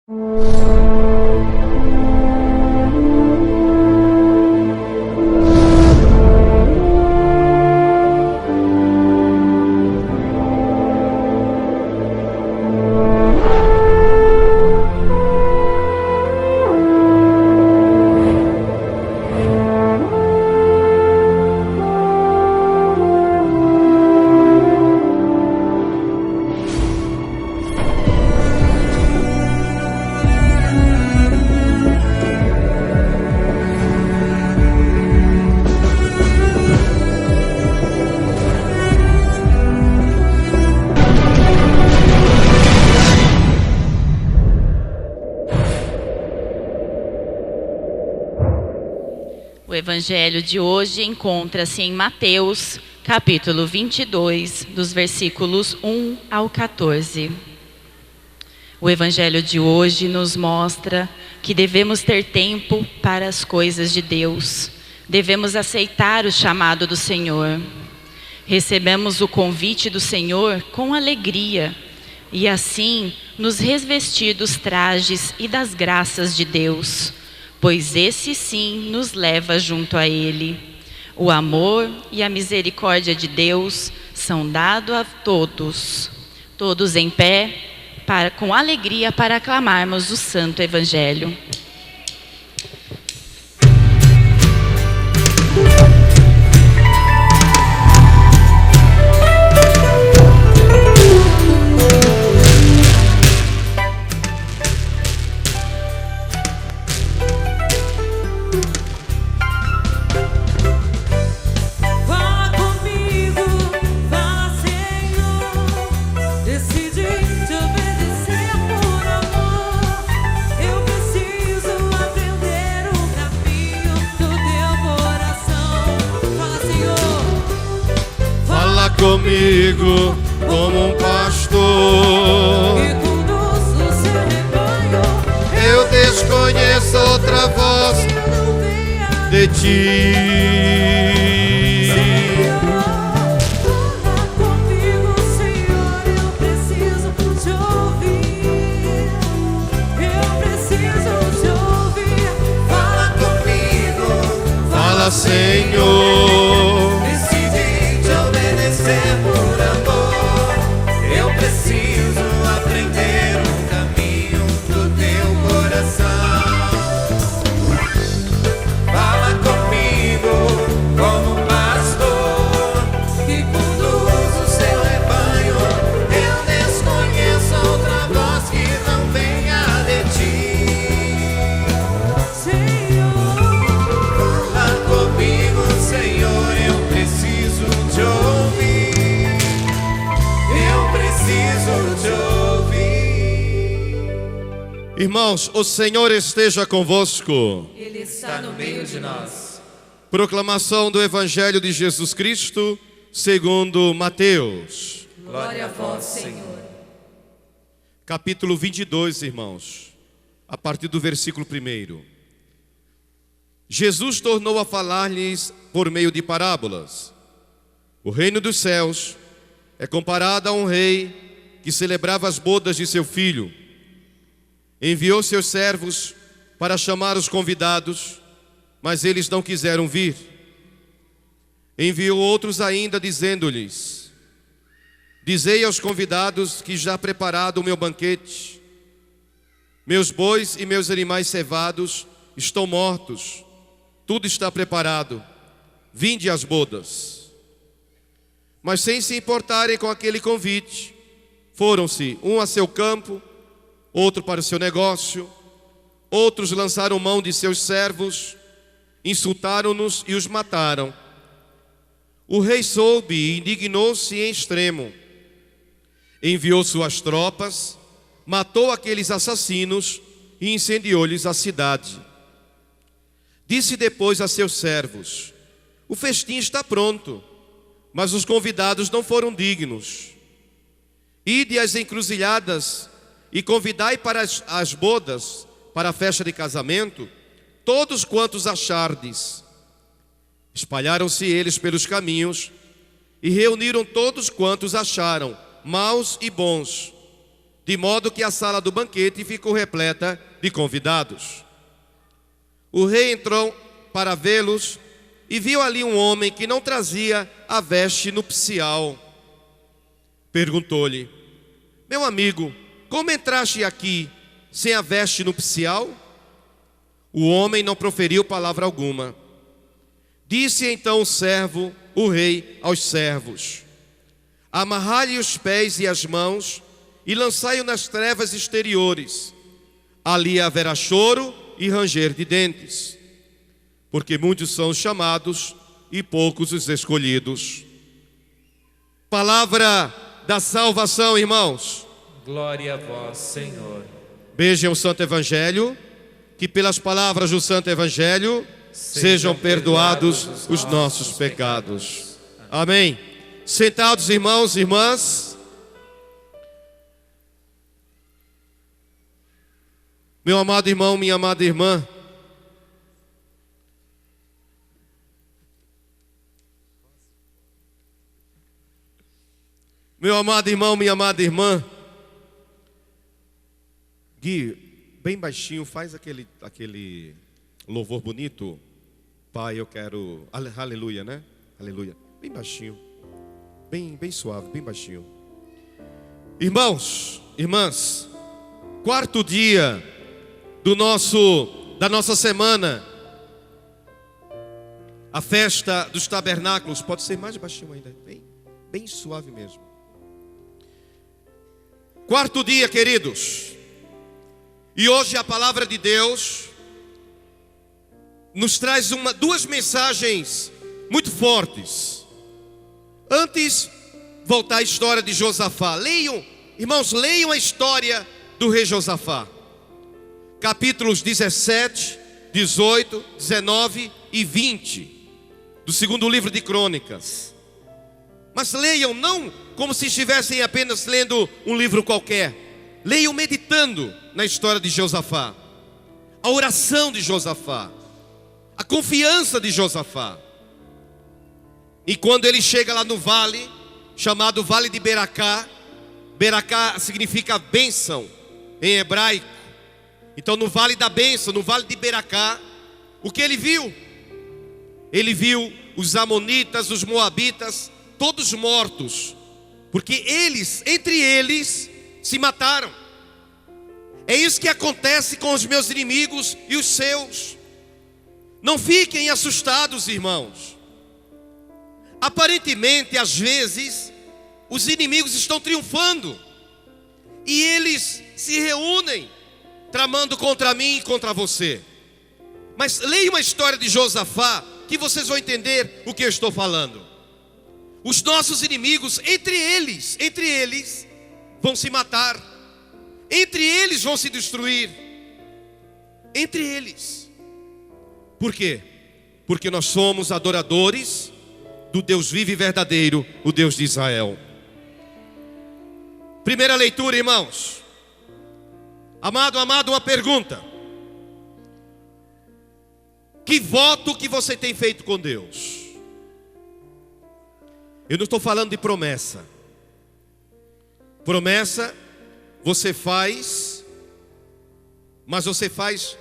O evangelho de hoje encontra-se em Mateus, capítulo 22, dos versículos 1 ao 14. O evangelho de hoje nos mostra que devemos ter tempo para as coisas de Deus. Devemos aceitar o chamado do Senhor. Recebemos o convite do Senhor com alegria e assim nos revestir dos trajes e das graças de Deus, pois esse sim nos leva junto a Ele. O amor e a misericórdia de Deus são dados a todos. Todos em pé, com alegria para aclamarmos o Santo Evangelho. Comigo como um pastor que conduz o seu rebanho. Eu desconheço outra voz de ti. Senhor, fala comigo, Senhor, eu preciso te ouvir. Eu preciso te ouvir. Fala comigo, Fala, Senhor. Por amor, eu preciso aprender o caminho do teu coração. Fala comigo como pastor que conduz o seu rebanho. Eu desconheço outra voz que não venha de ti. Senhor, fala comigo, Senhor, eu preciso te ouvir. Irmãos, o Senhor esteja convosco. Ele está no meio de nós. Proclamação do Evangelho de Jesus Cristo segundo Mateus. Glória a vós, Senhor. Capítulo 22, irmãos, a partir do versículo 1. Jesus tornou a falar-lhes por meio de parábolas. O reino dos céus é comparado a um rei que celebrava as bodas de seu filho. Enviou seus servos para chamar os convidados, mas eles não quiseram vir. Enviou outros ainda, dizendo-lhes: dizei aos convidados que já preparado o meu banquete. Meus bois e meus animais cevados estão mortos, tudo está preparado, vinde às bodas. Mas sem se importarem com aquele convite, foram-se, um a seu campo, outro para o seu negócio. Outros lançaram mão de seus servos, insultaram-nos e os mataram. O rei soube e indignou-se em extremo. Enviou suas tropas, matou aqueles assassinos e incendiou-lhes a cidade. Disse depois a seus servos: o festim está pronto, mas os convidados não foram dignos. Ide às encruzilhadas e convidai para as bodas, para a festa de casamento, todos quantos achardes. Espalharam-se eles pelos caminhos e reuniram todos quantos acharam, maus e bons, de modo que a sala do banquete ficou repleta de convidados. O rei entrou para vê-los e viu ali um homem que não trazia a veste nupcial. Perguntou-lhe: meu amigo, como entraste aqui sem a veste nupcial? O homem não proferiu palavra alguma. Disse então o rei aos servos: amarrai-lhe os pés e as mãos e lançai-o nas trevas exteriores. Ali haverá choro e ranger de dentes, porque muitos são os chamados e poucos os escolhidos. Palavra da salvação, irmãos. Glória a vós, Senhor. Vejam o Santo Evangelho, que pelas palavras do Santo Evangelho sejam perdoados os nossos pecados. Amém. Sentados, irmãos e irmãs. Meu amado irmão, minha amada irmã, meu amado irmão, minha amada irmã, Gui, bem baixinho, faz aquele louvor bonito. Pai, eu quero, aleluia, né? Aleluia, bem baixinho, bem suave, bem baixinho. Irmãos, irmãs, quarto dia da nossa semana, a festa dos tabernáculos. Pode ser mais baixinho ainda, bem suave mesmo. Quarto dia, queridos, e hoje a palavra de Deus nos traz duas mensagens muito fortes. Antes, voltar à história de Josafá. Irmãos, leiam a história do rei Josafá. Capítulos 17, 18, 19 e 20 do segundo livro de Crônicas. Mas leiam não como se estivessem apenas lendo um livro qualquer. Leiam meditando na história de Josafá, a oração de Josafá, a confiança de Josafá. E quando ele chega lá no vale, chamado Vale de Beracá, Beracá significa bênção em hebraico. Então no vale da bênção, no vale de Beracá, o que ele viu? Ele viu os amonitas, os moabitas, todos mortos, porque entre eles, se mataram. É isso que acontece com os meus inimigos e os seus. Não fiquem assustados, irmãos. Aparentemente, às vezes, os inimigos estão triunfando e eles se reúnem tramando contra mim e contra você. Mas leiam a história de Josafá, que vocês vão entender o que eu estou falando. Os nossos inimigos, entre eles vão se matar, entre eles vão se destruir, entre eles. Por quê? Porque nós somos adoradores do Deus vivo e verdadeiro, o Deus de Israel. Primeira leitura, irmãos. Amado, uma pergunta. Que voto que você tem feito com Deus? Eu não estou falando de promessa. Promessa você faz, mas você faz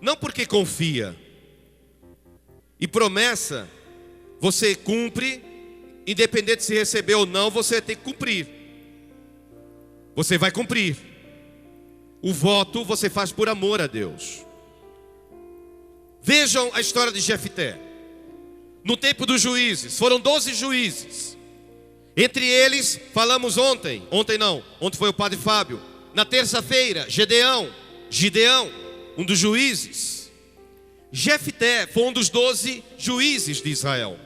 não porque confia. E promessa você cumpre, independente se receber ou não, você tem que cumprir. Você vai cumprir. O voto você faz por amor a Deus. Vejam a história de Jefté. No tempo dos juízes, foram 12 juízes. Entre eles, falamos ontem foi o padre Fábio. Na terça-feira, Gideão, um dos juízes. Jefté foi um dos 12 juízes de Israel.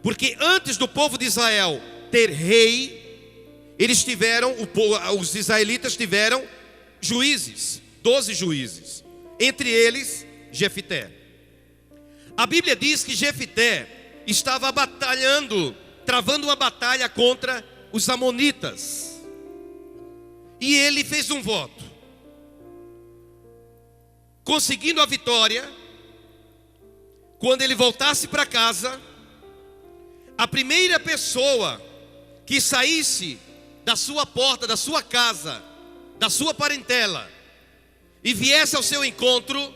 Porque antes do povo de Israel ter rei, os israelitas tiveram juízes, 12 juízes. Entre eles, Jefté. A Bíblia diz que Jefté estava travando uma batalha contra os amonitas. E ele fez um voto. Conseguindo a vitória, quando ele voltasse para casa, a primeira pessoa que saísse da sua porta, da sua casa, da sua parentela e viesse ao seu encontro,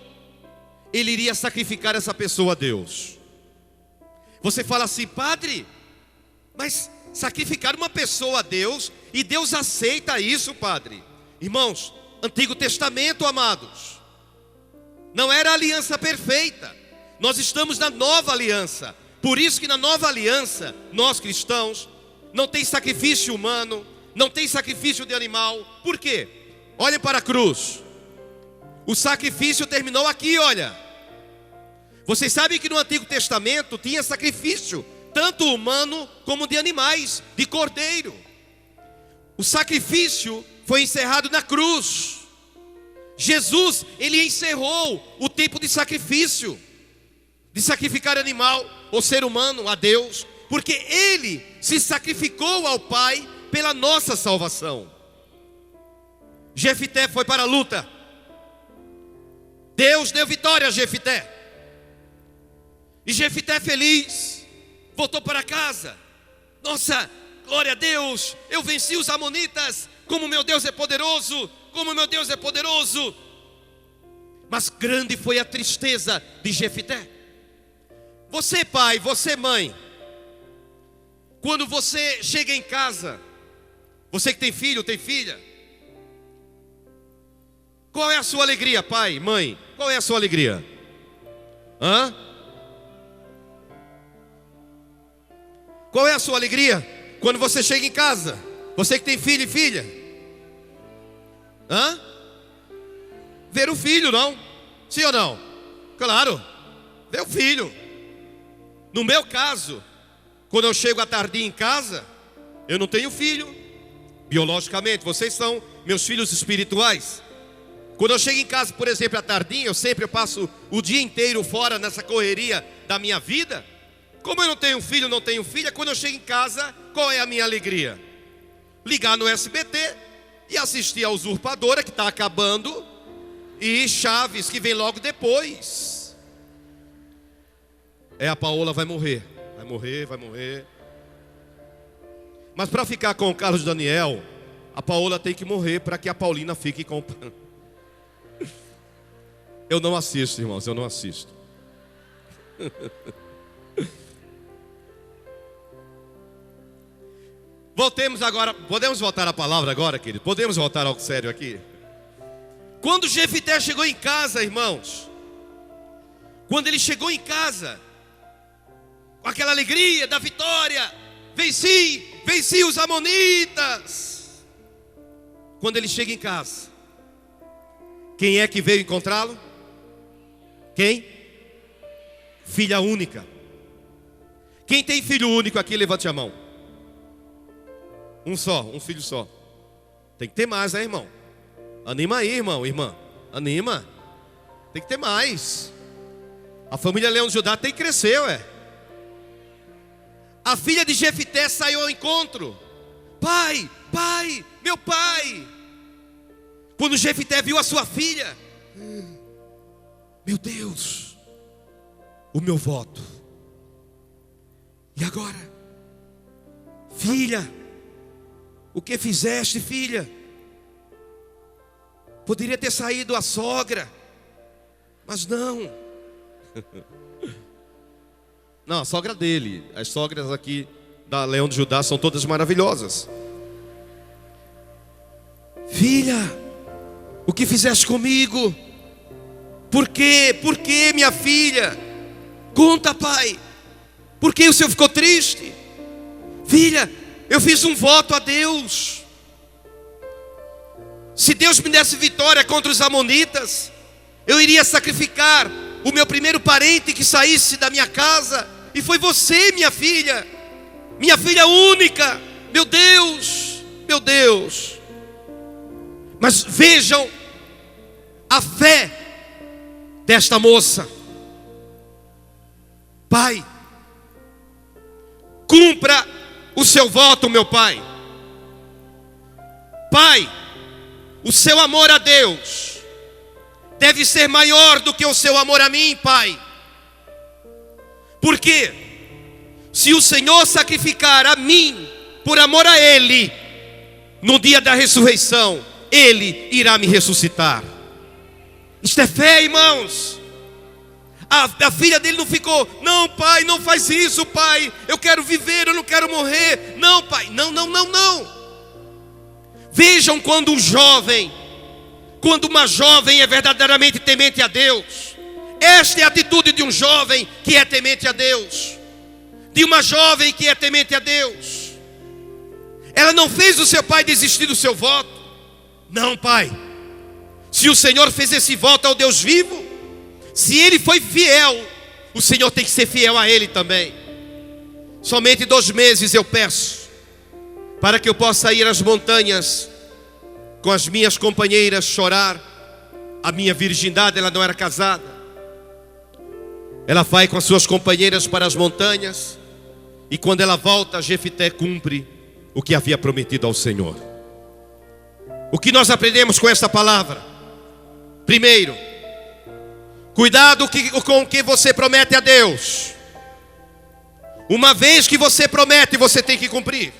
ele iria sacrificar essa pessoa a Deus. Você fala assim: padre, mas sacrificar uma pessoa a Deus, e Deus aceita isso, padre? Irmãos, Antigo Testamento, amados, não era a aliança perfeita. Nós estamos na nova aliança. Por isso que na nova aliança, nós cristãos, não tem sacrifício humano, não tem sacrifício de animal. Por quê? Olhem para a cruz. O sacrifício terminou aqui, olha. Vocês sabem que no Antigo Testamento tinha sacrifício, tanto humano como de animais, de cordeiro. O sacrifício foi encerrado na cruz. Jesus, ele encerrou o tempo de sacrifício, de sacrificar animal ou ser humano a Deus, porque ele se sacrificou ao Pai pela nossa salvação. Jefité foi para a luta. Deus deu vitória a Jefité. E Jefité feliz voltou para casa. Nossa, glória a Deus, eu venci os amonitas. Como meu Deus é poderoso, como meu Deus é poderoso. Mas grande foi a tristeza de Jefité. Você pai, você mãe, quando você chega em casa, você que tem filho, tem filha, qual é a sua alegria, pai, mãe? Qual é a sua alegria? Qual é a sua alegria quando você chega em casa? Você que tem filho e filha? Ver o filho, não? Sim ou não? Claro, ver o filho. No meu caso, quando eu chego à tardinha em casa, eu não tenho filho biologicamente, vocês são meus filhos espirituais. Quando eu chego em casa, por exemplo, à tardinha, eu passo o dia inteiro fora nessa correria da minha vida. Como eu não tenho filho, não tenho filha, quando eu chego em casa, qual é a minha alegria? Ligar no SBT e assistir a Usurpadora, que está acabando, e Chaves, que vem logo depois. A Paola vai morrer. Vai morrer. Mas para ficar com o Carlos Daniel, a Paola tem que morrer para que a Paulina fique com... Eu não assisto, irmãos, eu não assisto. Voltemos agora, podemos voltar à palavra agora, querido? Podemos voltar ao sério aqui? Quando Jefité chegou em casa, irmãos, quando ele chegou em casa, com aquela alegria da vitória, venci os amonitas. Quando ele chega em casa, quem é que veio encontrá-lo? Quem? Filha única. Quem tem filho único aqui, levante a mão. Um filho só. Tem que ter mais, né, irmão? Anima aí, irmão, irmã. Anima. Tem que ter mais. A família Leão de Judá tem que crescer, ué. A filha de Jefité saiu ao encontro. Pai, meu pai. Quando Jefité viu a sua filha, meu Deus, o meu voto. E agora? Filha, o que fizeste, filha? Poderia ter saído a sogra, mas não. Não, a sogra dele. As sogras aqui da Leão de Judá são todas maravilhosas. Filha, o que fizeste comigo? Por quê? Por quê, minha filha? Conta, pai. Por que o senhor ficou triste? Filha, eu fiz um voto a Deus. Se Deus me desse vitória contra os amonitas, eu iria sacrificar o meu primeiro parente que saísse da minha casa. E foi você, minha filha única. Meu Deus, meu Deus. Mas vejam a fé desta moça. Pai, cumpra o seu voto, meu pai. Pai, o seu amor a Deus deve ser maior do que o seu amor a mim, pai. Porque se o Senhor sacrificar a mim por amor a Ele, no dia da ressurreição, Ele irá me ressuscitar. Isto é fé, irmãos. A filha dele não ficou: não, pai, não faz isso, pai, eu quero viver, eu não quero morrer. Não, pai, não. Vejam quando uma jovem é verdadeiramente temente a Deus. Esta é a atitude de um jovem que é temente a Deus, de uma jovem que é temente a Deus. Ela não fez o seu pai desistir do seu voto. Não, pai, se o Senhor fez esse voto ao Deus vivo, se Ele foi fiel, o Senhor tem que ser fiel a Ele também. Somente 2 meses eu peço, para que eu possa ir às montanhas com as minhas companheiras chorar a minha virgindade. Ela não era casada. Ela vai com as suas companheiras para as montanhas, e quando ela volta, Jefité cumpre o que havia prometido ao Senhor. O que nós aprendemos com esta palavra? Primeiro, cuidado com o que você promete a Deus. Uma vez que você promete, você tem que cumprir.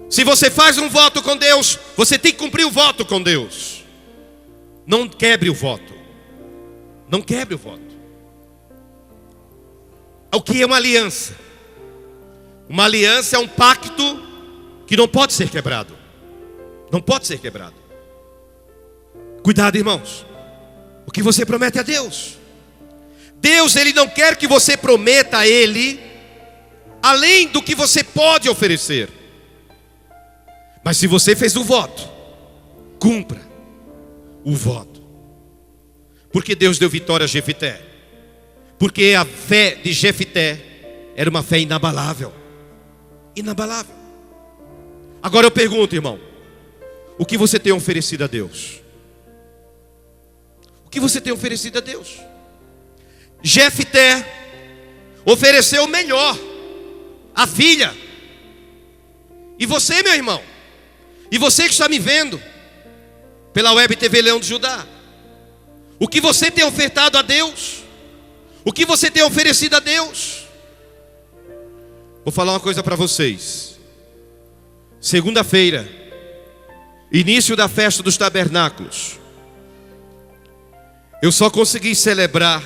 Se você faz um voto com Deus, você tem que cumprir o voto com Deus. Não quebre o voto. Não quebre o voto. O que é uma aliança? Uma aliança é um pacto que não pode ser quebrado. Não pode ser quebrado. Cuidado, irmãos. O que você promete a Deus? Deus, Ele não quer que você prometa a Ele além do que você pode oferecer. Mas se você fez o voto, cumpra o voto. Porque Deus deu vitória a Jefité. Porque a fé de Jefité era uma fé inabalável. Inabalável. Agora eu pergunto, irmão, o que você tem oferecido a Deus? O que você tem oferecido a Deus? Jefité ofereceu o melhor, a filha. E você, meu irmão, e você que está me vendo pela Web TV Leão de Judá, o que você tem ofertado a Deus? O que você tem oferecido a Deus? Vou falar uma coisa para vocês. Segunda-feira, início da festa dos tabernáculos, eu só consegui celebrar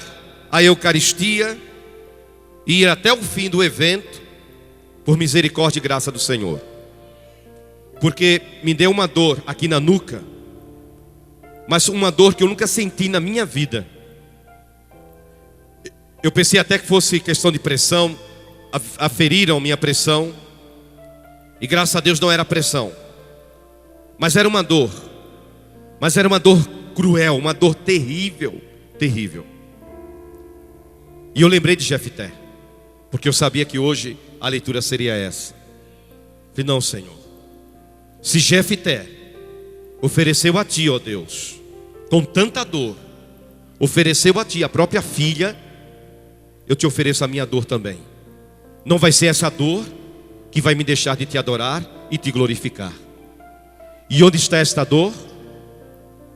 a Eucaristia e ir até o fim do evento por misericórdia e graça do Senhor. Porque me deu uma dor aqui na nuca, mas uma dor que eu nunca senti na minha vida. Eu pensei até que fosse questão de pressão. Aferiram minha pressão, e graças a Deus não era pressão, mas era uma dor. Mas era uma dor cruel, uma dor terrível, terrível. E eu lembrei de Jefité, porque eu sabia que hoje a leitura seria essa. Falei: não, Senhor, se Jefité ofereceu a Ti, ó Deus, com tanta dor, ofereceu a Ti a própria filha, eu Te ofereço a minha dor também. Não vai ser essa dor que vai me deixar de Te adorar e Te glorificar. E onde está esta dor?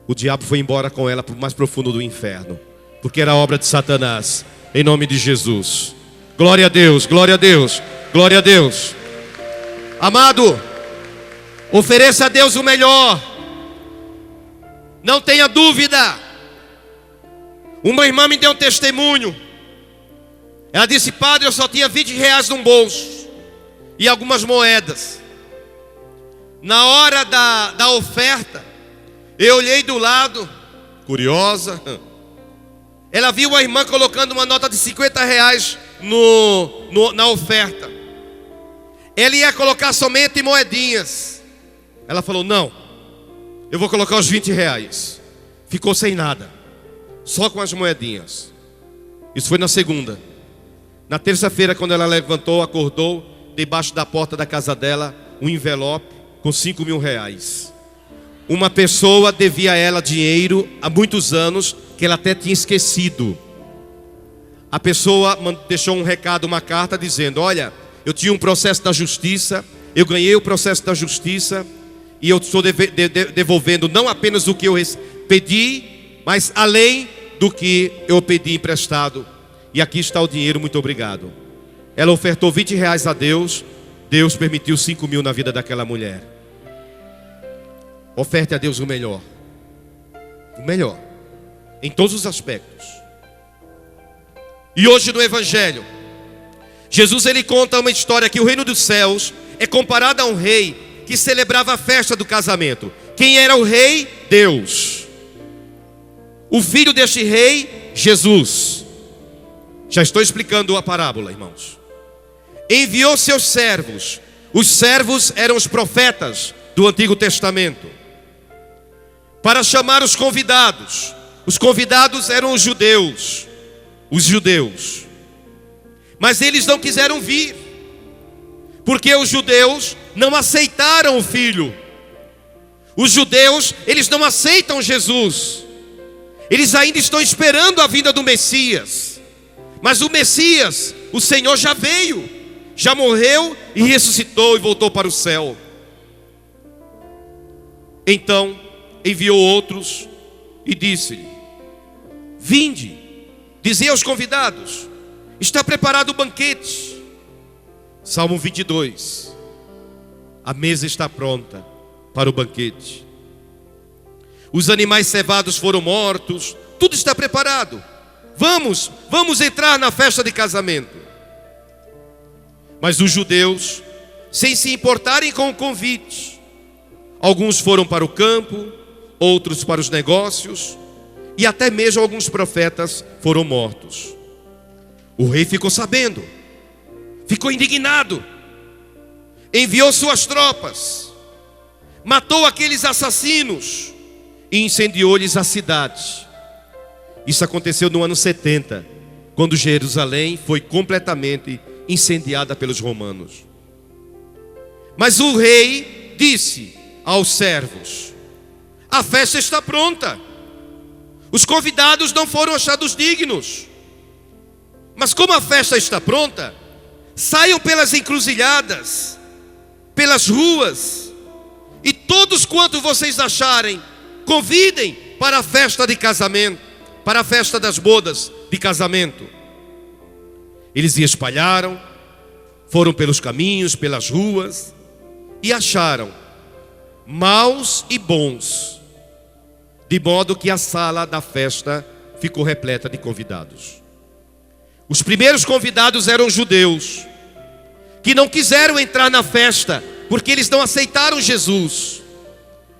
O diabo foi embora com ela para o mais profundo do inferno, porque era obra de Satanás. Em nome de Jesus. Glória a Deus, glória a Deus, glória a Deus. Amado, ofereça a Deus o melhor. Não tenha dúvida. Uma irmã me deu um testemunho. Ela disse: padre, eu só tinha 20 reais no bolso e algumas moedas. Na hora da oferta, eu olhei do lado, curiosa. Ela viu a irmã colocando uma nota de 50 reais na oferta. Ela ia colocar somente moedinhas. Ela falou: não, eu vou colocar os 20 reais. Ficou sem nada, só com as moedinhas. Isso foi na segunda. Na terça-feira, quando ela levantou, acordou, debaixo da porta da casa dela, um envelope com 5 mil reais. Uma pessoa devia a ela dinheiro há muitos anos, que ela até tinha esquecido. A pessoa deixou um recado, uma carta dizendo: olha, eu tinha um processo da justiça, eu ganhei o processo da justiça, e eu estou devolvendo não apenas o que eu pedi, mas além do que eu pedi emprestado. E aqui está o dinheiro, muito obrigado. Ela ofertou 20 reais a Deus. Deus permitiu 5 mil na vida daquela mulher. Oferte a Deus o melhor. O melhor. Em todos os aspectos. E hoje no Evangelho, Jesus ele conta uma história que o reino dos céus é comparado a um rei que celebrava a festa do casamento. Quem era o rei? Deus. O filho deste rei, Jesus. Já estou explicando a parábola, irmãos. Enviou seus servos. Os servos eram os profetas do Antigo Testamento, para chamar os convidados. Os convidados eram os judeus. Mas eles não quiseram vir, porque os judeus não aceitaram o filho. Os judeus, eles não aceitam Jesus. Eles ainda estão esperando a vinda do Messias. Mas o Messias, o Senhor já veio, já morreu e ressuscitou e voltou para o céu. Então enviou outros e disse-lhe: vinde, dizei aos convidados, está preparado o banquete. Salmo 22. A mesa está pronta para o banquete. Os animais cevados foram mortos, tudo está preparado. Vamos entrar na festa de casamento. Mas os judeus, sem se importarem com o convite, alguns foram para o campo, outros para os negócios, e até mesmo alguns profetas foram mortos. O rei ficou sabendo, ficou indignado, enviou suas tropas, matou aqueles assassinos e incendiou-lhes a cidade. Isso aconteceu no ano 70, quando Jerusalém foi completamente incendiada pelos romanos. Mas o rei disse aos servos: a festa está pronta, os convidados não foram achados dignos. Mas como a festa está pronta, saiam pelas encruzilhadas, pelas ruas, e todos quanto vocês acharem, convidem para a festa de casamento, para a festa das bodas de casamento. Eles se espalharam, foram pelos caminhos, pelas ruas, e acharam maus e bons, de modo que a sala da festa ficou repleta de convidados. Os primeiros convidados eram judeus, que não quiseram entrar na festa, porque eles não aceitaram Jesus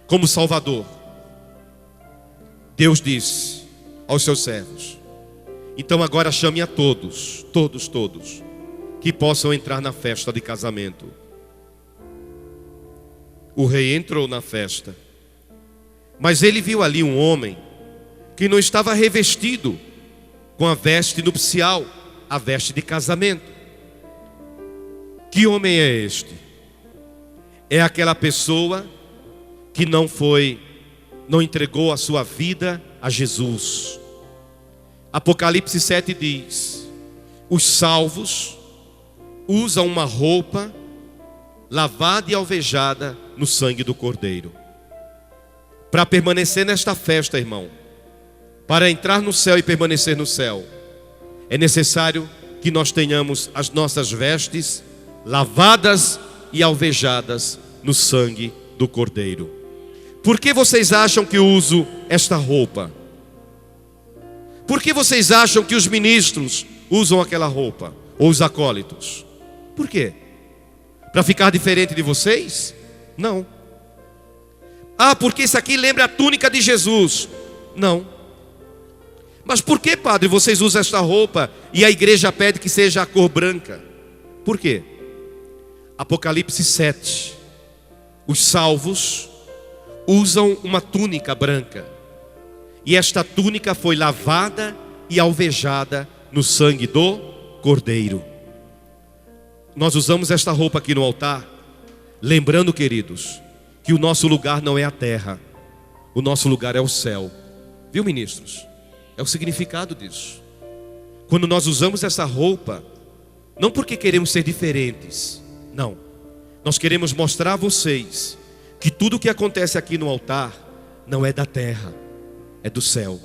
como Salvador. Deus disse aos seus servos: então agora chame a todos, que possam entrar na festa de casamento. O rei entrou na festa, mas ele viu ali um homem que não estava revestido com a veste nupcial, a veste de casamento. Que homem é este? É aquela pessoa que não entregou a sua vida a Jesus. Apocalipse 7 diz: os salvos usam uma roupa lavada e alvejada no sangue do Cordeiro. Para permanecer nesta festa, irmão, para entrar no céu e permanecer no céu, é necessário que nós tenhamos as nossas vestes lavadas e alvejadas no sangue do Cordeiro. Por que vocês acham que eu uso esta roupa? Por que vocês acham que os ministros usam aquela roupa? Ou os acólitos? Por quê? Para ficar diferente de vocês? Não. Ah, porque isso aqui lembra a túnica de Jesus. Não. Mas por que, padre, vocês usam esta roupa e a igreja pede que seja a cor branca? Por quê? Apocalipse 7. Os salvos usam uma túnica branca, e esta túnica foi lavada e alvejada no sangue do Cordeiro. Nós usamos esta roupa aqui no altar, lembrando, queridos, que o nosso lugar não é a terra, o nosso lugar é o céu. Viu, ministros? É o significado disso. Quando nós usamos essa roupa, não porque queremos ser diferentes, não. Nós queremos mostrar a vocês que tudo o que acontece aqui no altar não é da terra, é do céu.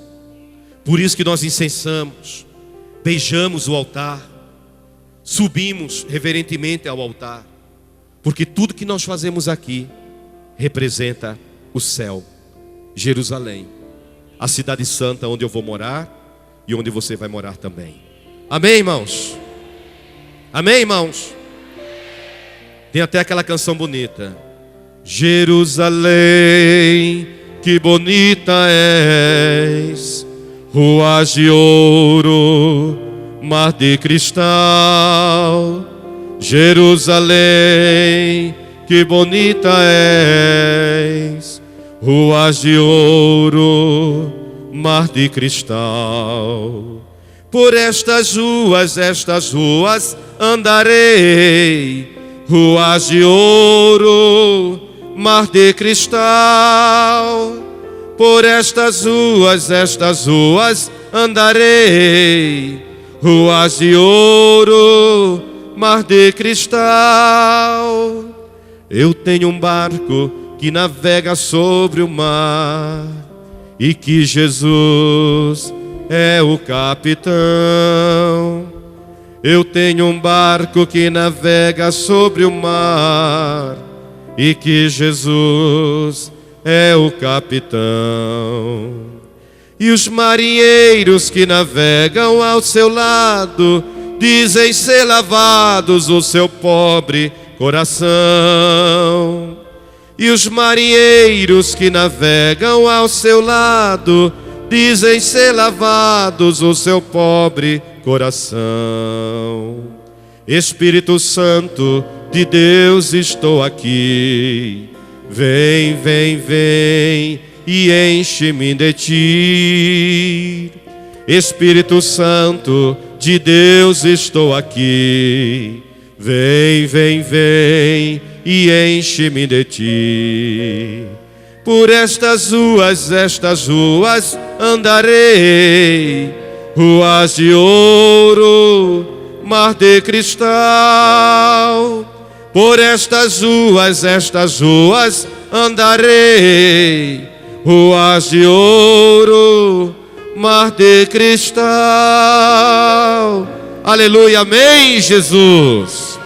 Por isso que nós incensamos, beijamos o altar, subimos reverentemente ao altar, porque tudo que nós fazemos aqui representa o céu, Jerusalém, a cidade santa onde eu vou morar e onde você vai morar também. Amém, irmãos? Amém, irmãos? Tem até aquela canção bonita. Jerusalém, que bonita és, ruas de ouro, mar de cristal. Jerusalém, que bonita és, ruas de ouro, mar de cristal. Por estas ruas andarei, ruas de ouro, mar de cristal. Por estas ruas andarei, ruas de ouro, mar de cristal. Eu tenho um barco que navega sobre o mar e que Jesus é o capitão. Eu tenho um barco que navega sobre o mar e que Jesus é o capitão. E os marinheiros que navegam ao seu lado dizem ser lavados o seu pobre coração. E os marinheiros que navegam ao seu lado dizem ser lavados o seu pobre coração. Espírito Santo de Deus, estou aqui. Vem, vem, vem e enche-me de ti. Espírito Santo de Deus, estou aqui. Vem, vem, vem e enche-me de ti. Por estas ruas andarei, ruas de ouro, mar de cristal. Por estas ruas andarei, ruas de ouro, mar de cristal. Aleluia, amém, Jesus.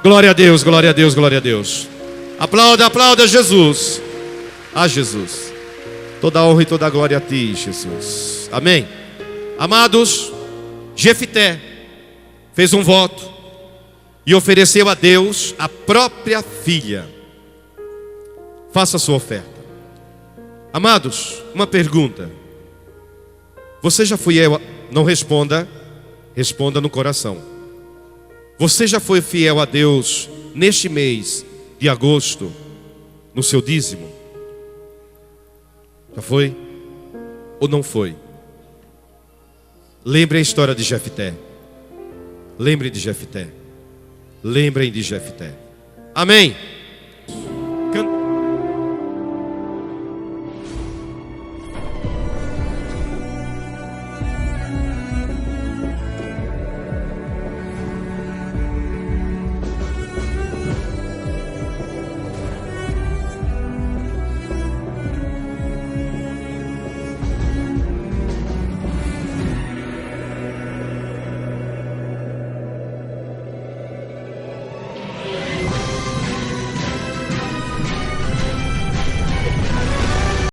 Glória a Deus, glória a Deus, glória a Deus. Aplauda, aplauda Jesus. A Jesus. Toda honra e toda glória a ti, Jesus. Amém. Amados, Jefté fez um voto e ofereceu a Deus a própria filha. Faça a sua oferta. Amados, uma pergunta. Você já foi fiel? Não responda, responda no coração. Você já foi fiel a Deus neste mês de agosto, no seu dízimo? Já foi? Ou não foi? Lembre a história de Jefté. Lembre de Jefté. Lembrem de Jefté. Amém.